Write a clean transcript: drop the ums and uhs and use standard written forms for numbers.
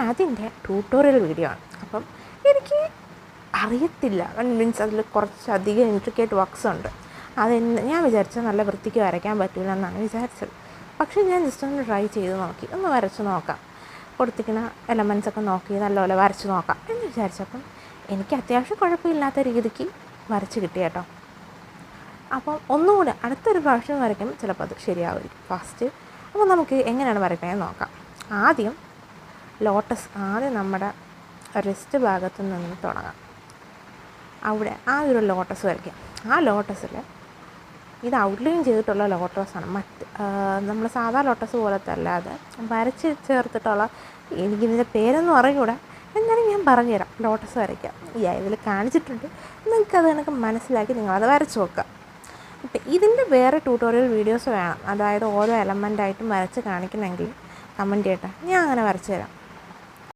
അതിൻ്റെ tutorial video ആണ്. അപ്പം എനിക്ക് അറിയത്തില്ല, മീൻസ് അതിൽ കുറച്ചധികം ഇൻട്രിക്കേറ്റ് വർക്ക്സ് ഉണ്ട്. ഞാൻ വിചാരിച്ചത് നല്ല വൃത്തിക്ക് വരയ്ക്കാൻ പറ്റില്ല എന്നാണ് വിചാരിച്ചത്. പക്ഷേ ഞാൻ ജസ്റ്റ് ഒന്ന് ട്രൈ ചെയ്ത് നോക്കി, ഒന്ന് വരച്ച് നോക്കാം, കൊടുത്തിരിക്കുന്ന എലമെൻറ്റ്സൊക്കെ നോക്കി നല്ലപോലെ വരച്ച് നോക്കാം എന്ന് വിചാരിച്ചപ്പം എനിക്ക് അത്യാവശ്യം കുഴപ്പമില്ലാത്ത രീതിക്ക് വരച്ച് കിട്ടി കേട്ടോ. അപ്പം ഒന്നുകൂടെ അടുത്തൊരു പ്രാവശ്യം വരയ്ക്കുമ്പോൾ ചിലപ്പോൾ അത് ശരിയാവുമായിരിക്കും ഫാസ്റ്റ്. അപ്പോൾ നമുക്ക് എങ്ങനെയാണ് വരയ്ക്കണമെന്ന് നോക്കാം. ആദ്യം നമ്മുടെ റിസ്റ്റ് ഭാഗത്തു നിന്ന് തുടങ്ങാം. അവിടെ ആ ഒരു ലോട്ടസ് വരയ്ക്കാം. ആ ലോട്ടസിൽ ഇത് ഔട്ട്ലൈൻ ചെയ്തിട്ടുള്ള ലോട്ടസാണ്, നമ്മൾ സാധാ ലോട്ടസ് പോലത്തെ അല്ലാതെ വരച്ച് ചേർത്തിട്ടുള്ള, എനിക്കിതിൻ്റെ പേരൊന്നും അറിഞ്ഞൂടാ, എന്നാലും ഞാൻ പറഞ്ഞുതരാം. ലോട്ടസ് വരയ്ക്കാം, ഇതിൽ കാണിച്ചിട്ടുണ്ട്, നിങ്ങൾക്കത് കണക്ക് മനസ്സിലാക്കി നിങ്ങളത് വരച്ച് നോക്കുക. ഇപ്പം ഇതിൻ്റെ വേറെ ട്യൂട്ടോറിയൽ വീഡിയോസ് വേണം, അതായത് ഓരോ എലമെൻ്റായിട്ടും വരച്ച് കാണിക്കണമെങ്കിൽ കമൻറ്റ് ചെയ്യട്ടെ, ഞാൻ അങ്ങനെ വരച്ച് തരാം.